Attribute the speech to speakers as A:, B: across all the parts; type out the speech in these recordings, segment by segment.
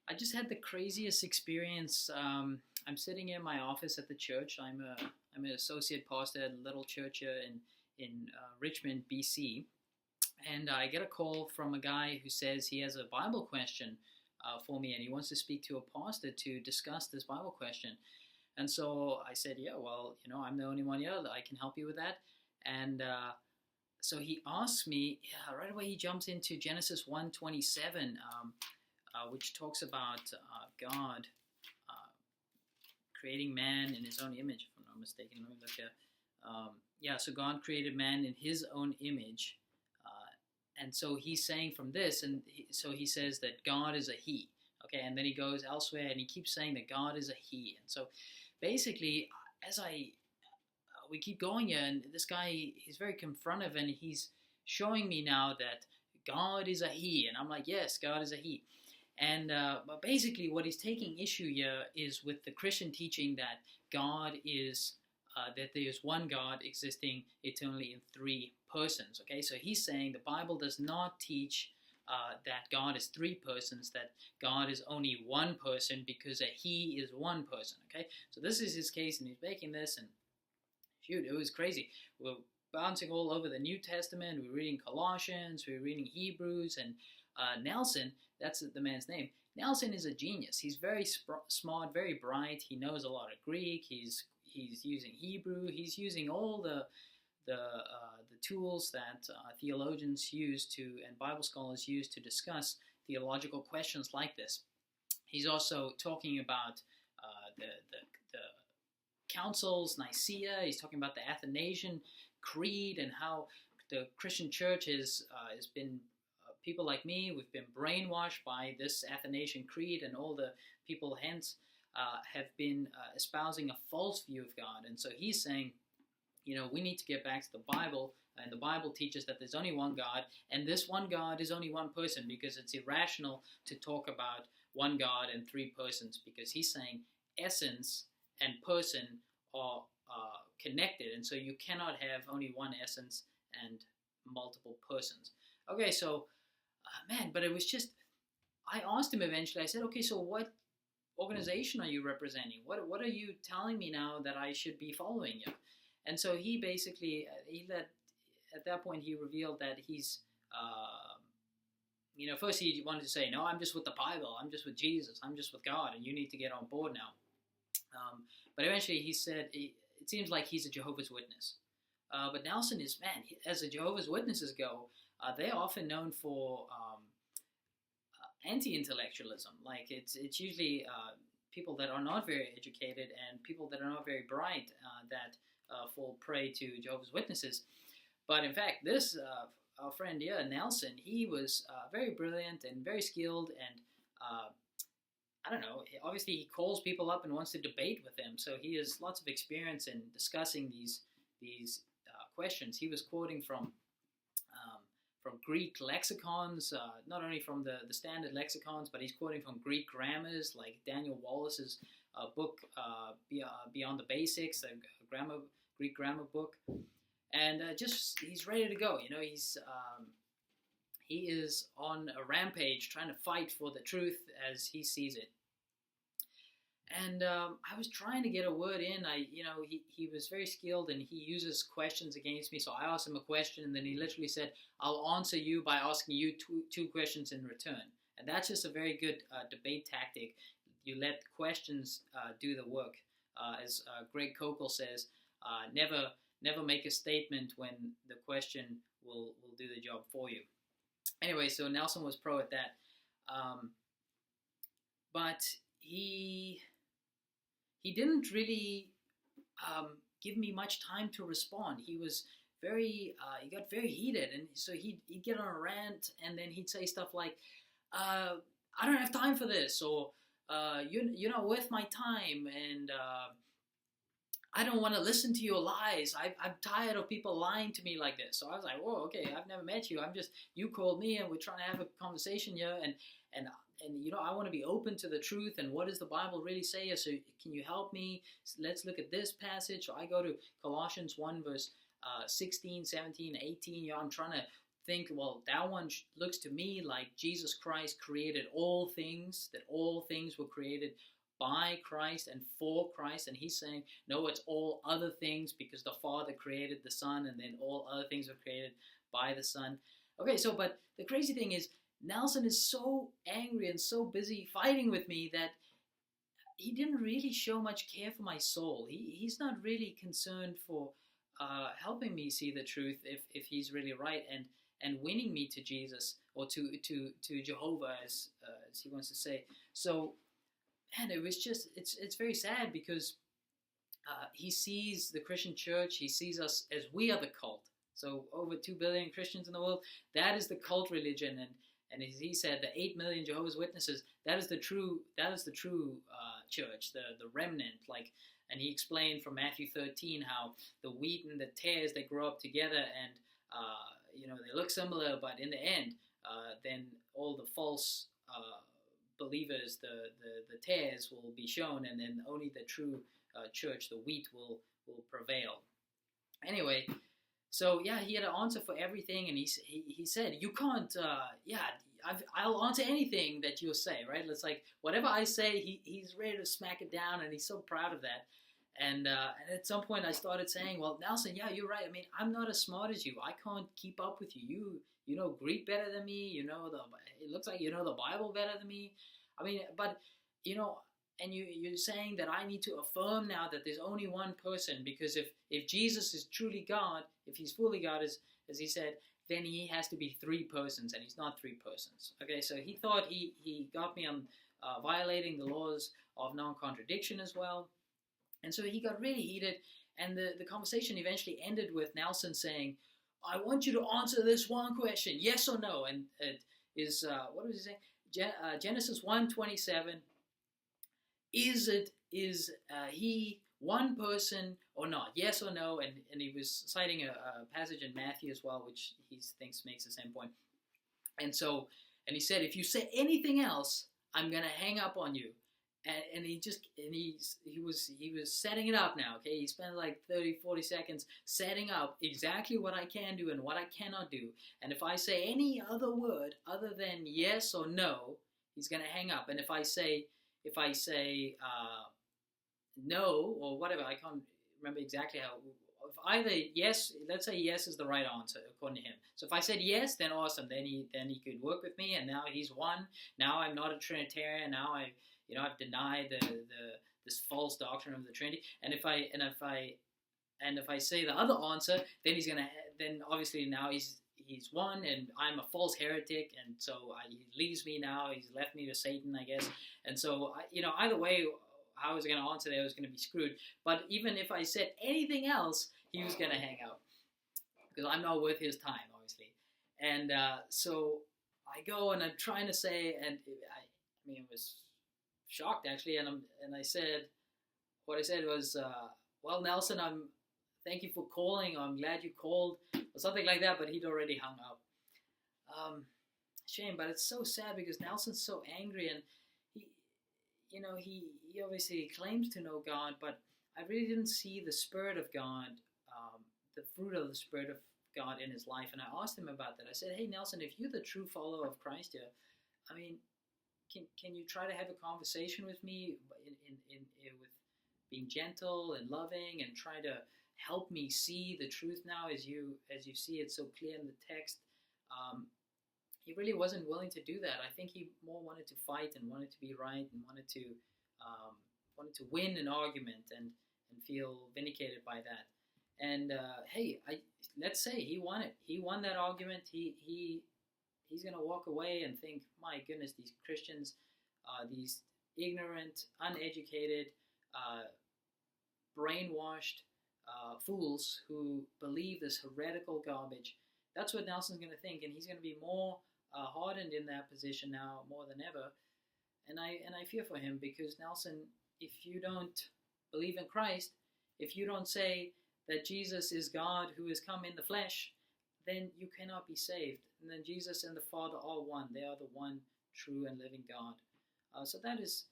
A: I just had the craziest experience. I'm sitting in my office at the church. I'm an associate pastor at a little church here in Richmond, BC, and I get a call from a guy who says he has a Bible question for me, and he wants to speak to a pastor to discuss this Bible question. And so I said, yeah, well, I'm the only one here that I can help you with that. And so he asks me, yeah, right away he jumps into Genesis 1:27. Which talks about God creating man in his own image, if I'm not mistaken. Let me look here. Yeah, so God created man in his own image. And so he's saying from this, so he says that God is a he. Okay, and then he goes elsewhere and he keeps saying that God is a he. And so basically, we keep going here, and this guy, he's very confrontive, and he's showing me now that God is a he. And I'm like, yes, God is a he. And but basically, what he's taking issue here is with the Christian teaching that God is that there is one God existing eternally in three persons. Okay, so he's saying the Bible does not teach that God is three persons, that God is only one person because a He is one person. Okay, so this is his case, and he's making this, and shoot, it was crazy. We're bouncing all over the New Testament. We're reading Colossians, we're reading Hebrews, and Nelson, that's the man's name. Nelson is a genius. He's very smart, very bright. He knows a lot of Greek. He's using Hebrew. He's using all the tools that theologians use and Bible scholars use to discuss theological questions like this. He's also talking about the councils, Nicaea. He's talking about the Athanasian Creed and how the Christian church has been. People like me, we've been brainwashed by this Athanasian Creed, and all the people hence have been espousing a false view of God. And so he's saying, we need to get back to the Bible, and the Bible teaches that there's only one God, and this one God is only one person, because it's irrational to talk about one God and three persons, because he's saying essence and person are connected, and so you cannot have only one essence and multiple persons. Okay, so man, but it was just, I asked him eventually, I said, okay, so what organization are you representing? What are you telling me now that I should be following you? And so he basically, at that point, he revealed that he's, first he wanted to say, no, I'm just with the Bible, I'm just with Jesus, I'm just with God, and you need to get on board now. But eventually he said, it seems like he's a Jehovah's Witness. But Nelson is, man, as the Jehovah's Witnesses go, they're often known for anti-intellectualism. Like it's usually people that are not very educated and people that are not very bright that fall prey to Jehovah's Witnesses. But in fact, this our friend here, Nelson, he was very brilliant and very skilled, and I don't know. Obviously, he calls people up and wants to debate with them. So he has lots of experience in discussing these questions. He was quoting from Greek lexicons, not only from the standard lexicons, but he's quoting from Greek grammars, like Daniel Wallace's book, Beyond the Basics, a Greek grammar book. And just, he's ready to go. He is on a rampage trying to fight for the truth as he sees it. And I was trying to get a word in. He was very skilled, and he uses questions against me. So I asked him a question, and then he literally said, I'll answer you by asking you two questions in return. And that's just a very good debate tactic. You let questions do the work. As Greg Kokel says, never make a statement when the question will do the job for you. Anyway, so Nelson was pro at that. But he didn't really give me much time to respond. He was he got very heated, and so he'd get on a rant, and then he'd say stuff like, I don't have time for this, or you're not worth my time, and I don't want to listen to your lies. I'm tired of people lying to me like this. So I was like, whoa, okay, I've never met you. You called me, and we're trying to have a conversation here, and I want to be open to the truth, and what does the Bible really say? So can you help me? Let's look at this passage. So I go to Colossians 1 verse 16, 17, 18. I'm trying to think, well, that one looks to me like Jesus Christ created all things, that all things were created by Christ and for Christ. And he's saying, no, it's all other things because the Father created the Son, and then all other things were created by the Son. Okay, so, but the crazy thing is, Nelson is so angry and so busy fighting with me that he didn't really show much care for my soul. He's not really concerned for helping me see the truth if he's really right, and winning me to Jesus, or to Jehovah, as he wants to say. So, man, it was just, it's very sad, because he sees the Christian church, he sees us as we are the cult. So over 2 billion Christians in the world, that is the cult religion, and as he said, the 8 million Jehovah's Witnesses, that is the true church, the remnant. Like, and he explained from Matthew 13 how the wheat and the tares, they grow up together, and they look similar, but in the end, then all the false believers, the tares will be shown, and then only the true church, the wheat, will prevail. Anyway, so yeah, he had an answer for everything, and he said, you can't, I'll answer anything that you'll say, right? It's like, whatever I say, he's ready to smack it down, and he's so proud of that. And at some point I started saying, well, Nelson, yeah, you're right. I mean, I'm not as smart as you. I can't keep up with you. You know Greek better than me. It looks like you know the Bible better than me. I mean, but, and you're saying that I need to affirm now that there's only one person, because if Jesus is truly God, if he's fully God, as he said, then he has to be 3 persons, and he's not 3 persons. Okay, so he thought he got me on violating the laws of non-contradiction as well. And so he got really heated, and the conversation eventually ended with Nelson saying, I want you to answer this one question, yes or no. And it is, what was he saying? Genesis 1:27. Is he one person or not? Yes or no? And he was citing a passage in Matthew as well, which he thinks makes the same point. And he said, if you say anything else, I'm going to hang up on you. And he was setting it up now. Okay, he spent like 30-40 seconds setting up exactly what I can do and what I cannot do. And if I say any other word other than yes or no, he's going to hang up. And if I say no or whatever, I can't remember exactly how. If either yes, let's say yes is the right answer according to him. So if I said yes, then awesome. Then he could work with me, and now he's won. Now I'm not a Trinitarian. Now I've denied this false doctrine of the Trinity. And if I say the other answer, then obviously now he's won, and I'm a false heretic, and so he leaves me now. He's left me to Satan, I guess. And so either way, how I was going to answer that, I was going to be screwed. But even if I said anything else, he was going to hang out, because I'm not worth his time, obviously. And so I go and I'm trying to say, and I was shocked actually, and I said, what I said was, well, Nelson, thank you for calling, or I'm glad you called, or something like that, but he'd already hung up. Shame, but it's so sad, because Nelson's so angry, and he obviously claims to know God, but I really didn't see the Spirit of God, the fruit of the Spirit of God in his life. And I asked him about that. I said, hey, Nelson, if you're the true follower of Christ here, I mean, can you try to have a conversation with me with being gentle and loving, and try to help me see the truth now as you see it so clear in the text? He really wasn't willing to do that. I think he more wanted to fight and wanted to be right and wanted to win an argument and feel vindicated by that. And hey, let's say he won it. He won that argument. He's going to walk away and think, my goodness, these Christians, these ignorant, uneducated, brainwashed fools who believe this heretical garbage. That's what Nelson's going to think, and he's going to be more hardened in that position now more than ever. And I fear for him, because Nelson, if you don't believe in Christ, if you don't say that Jesus is God who has come in the flesh, then you cannot be saved. And then Jesus and the Father are one. They are the one true and living God. So that is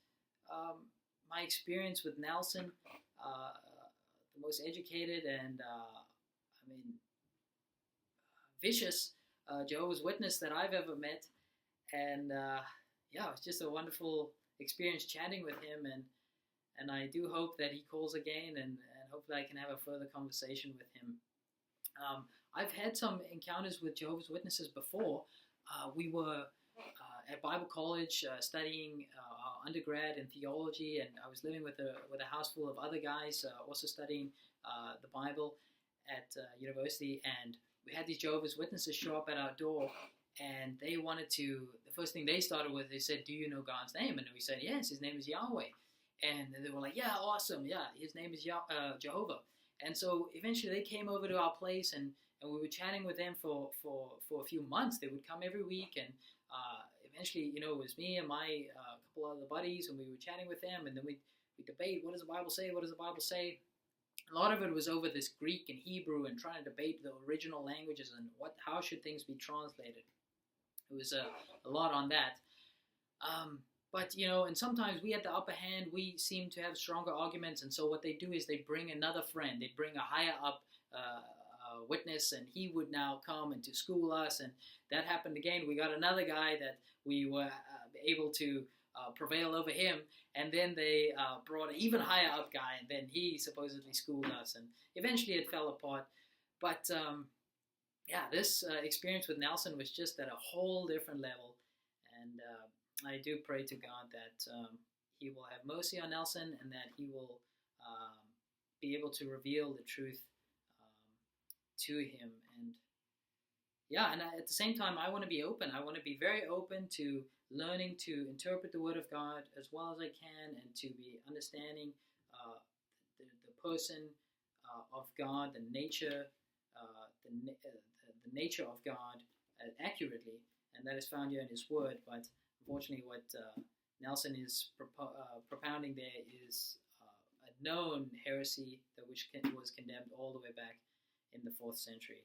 A: my experience with Nelson, the most educated and vicious Jehovah's Witness that I've ever met, and yeah, it's just a wonderful experience chatting with him, and I do hope that he calls again, and hopefully I can have a further conversation with him. I've had some encounters with Jehovah's Witnesses before. We were at Bible college studying our undergrad in theology, and I was living with a house full of other guys also studying the Bible at university, and we had these Jehovah's Witnesses show up at our door, and they wanted to, the first thing they started with, they said, "Do you know God's name?" And we said, "Yes, his name is Yahweh." And they were like, "Yeah, awesome, yeah, his name is Jehovah." And so eventually they came over to our place, and we were chatting with them for a few months. They would come every week, and eventually, it was me and my couple other buddies, and we were chatting with them, and then we debate, what does the Bible say, what does the Bible say? A lot of it was over this Greek and Hebrew and trying to debate the original languages and how should things be translated. It was a lot on that. But, and sometimes we had the upper hand. We seem to have stronger arguments, and so what they do is they bring another friend. They bring a higher up witness, and he would now come and to school us, and that happened again. We got another guy that we were able to prevail over him, and then they brought an even higher up guy, and then he supposedly schooled us, and eventually it fell apart. But yeah, this experience with Nelson was just at a whole different level, and I do pray to God that he will have mercy on Nelson, and that he will be able to reveal the truth to him. And yeah, and at the same time, I want to be open. I want to be very open to learning to interpret the Word of God as well as I can, and to be understanding the person of God, the nature, the nature of God accurately, and that is found here in His Word. But unfortunately, what Nelson is propounding there is a known heresy that was condemned all the way back in the 4th century.